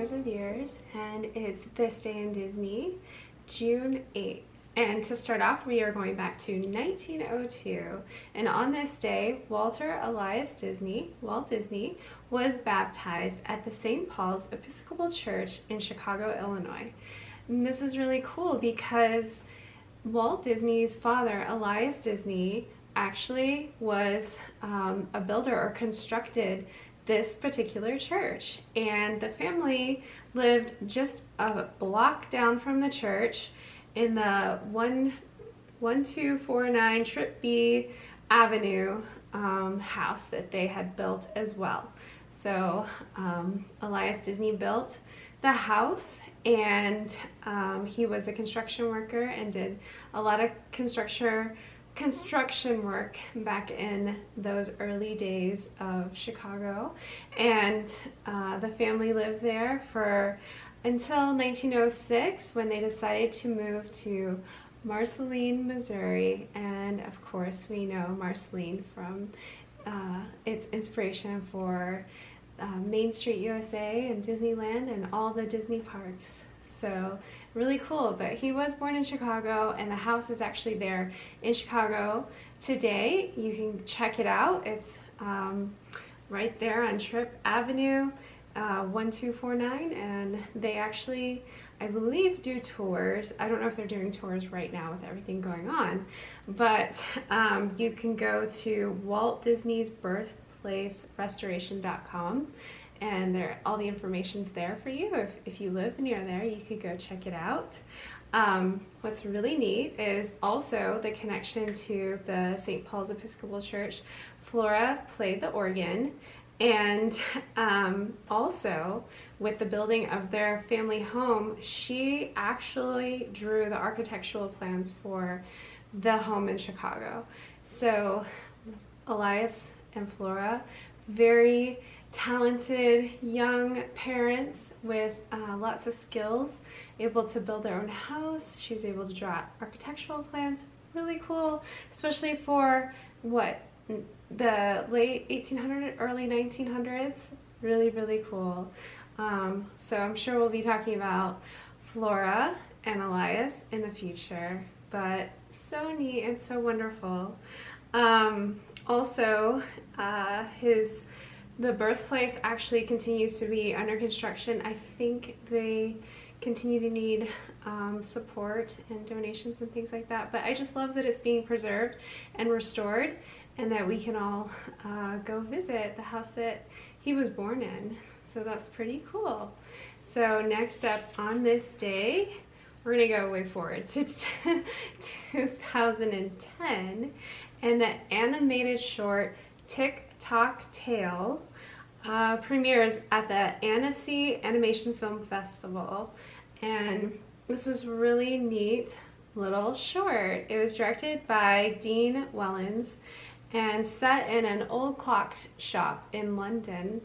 years of years, and it's This Day in Disney, June 8th. And to start off, we are going back to 1902, and on this day, Walter Elias Disney, Walt Disney, was baptized at the St. Paul's Episcopal Church in Chicago, Illinois. And this is really cool because Walt Disney's father, Elias Disney, actually was a builder or constructed this particular church, and the family lived just a block down from the church in the 1249 Trip B Avenue house that they had built as well. So Elias Disney built the house, and he was a construction worker and did a lot of construction work back in those early days of Chicago, and the family lived there for until 1906, when they decided to move to Marceline, Missouri. And of course we know Marceline from its inspiration for Main Street USA and Disneyland and all the Disney parks. So really cool. But he was born in Chicago, and the house is actually there in Chicago today. You can check it out. It's right there on Trip Avenue, 1249, and they actually, I believe, do tours. I don't know if they're doing tours right now with everything going on, but you can go to Walt Disney's birthplace restoration.com, and all the information's there for you. If you live near there, you could go check it out. What's really neat is also the connection to the St. Paul's Episcopal Church. Flora played the organ, and also with the building of their family home, she actually drew the architectural plans for the home in Chicago. So Elias and Flora, very talented young parents with lots of skills, able to build their own house. She was able to draw architectural plans. Really cool, especially for the late 1800s, early 1900s. Really cool. So I'm sure we'll be talking about Flora and Elias in the future, but so neat and so wonderful. Also, the birthplace actually continues to be under construction. I think they continue to need support and donations and things like that, but I just love that it's being preserved and restored, and that we can all go visit the house that he was born in. So that's pretty cool. So next up on this day, we're gonna go way forward to 2010, and the animated short Tick Tock Tale premieres at the Annecy Animation Film Festival. And this was really neat little short. It was directed by Dean Wellins and set in an old clock shop in London.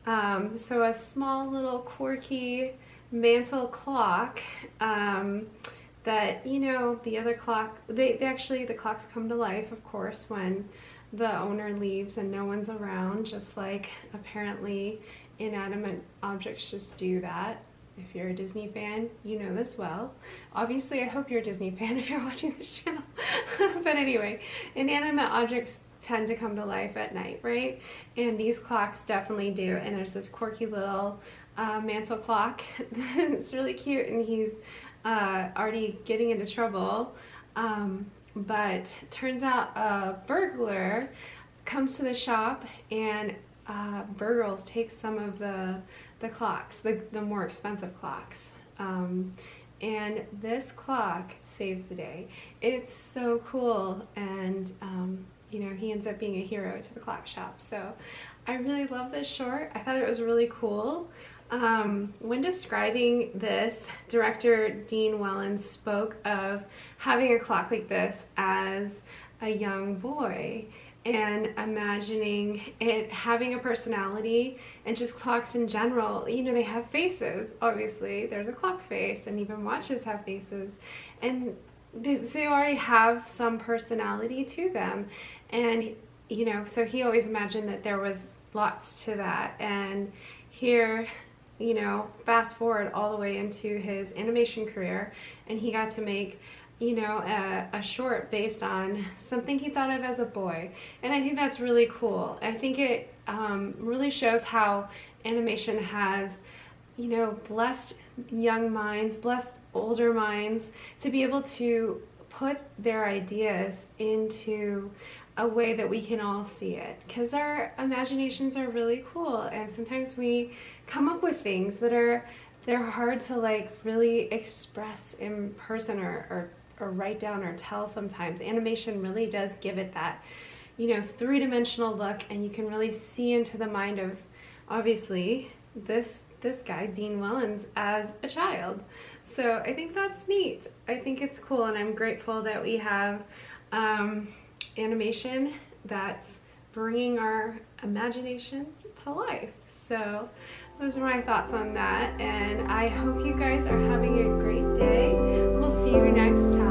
So a small little quirky mantle clock that, you know, the other clock, the clocks come to life, of course, when the owner leaves and no one's around, just like apparently inanimate objects just do that. If you're a Disney fan, you know this well. Obviously, I hope you're a Disney fan if you're watching this channel. But anyway, inanimate objects tend to come to life at night, right? And these clocks definitely do. And there's this quirky little mantle clock. It's really cute, and he's already getting into trouble. But turns out a burglar comes to the shop and burgles, takes some of the clocks, the more expensive clocks. And this clock saves the day. It's so cool, and you know, he ends up being a hero to the clock shop. So I really love this short. I thought it was really cool. When describing this, director Dean Wellins spoke of having a clock like this as a young boy, and imagining it having a personality, and just clocks in general, you know, they have faces. Obviously there's a clock face, and even watches have faces, and they already have some personality to them. And you know, so he always imagined that there was lots to that, and here you know, fast forward all the way into his animation career, and he got to make, you know, a short based on something he thought of as a boy. And I think that's really cool. I think it really shows how animation has, you know, blessed young minds, blessed older minds to be able to put their ideas into a way that we can all see it, because our imaginations are really cool, and sometimes we come up with things that they're hard to like really express in person or write down or tell. Sometimes animation really does give it that, you know, three-dimensional look, and you can really see into the mind of, obviously, this guy, Dean Wellins, as a child. So I think that's neat. I think it's cool, and I'm grateful that we have animation that's bringing our imagination to life. So those are my thoughts on that, and I hope you guys are having a great day. We'll see you next time.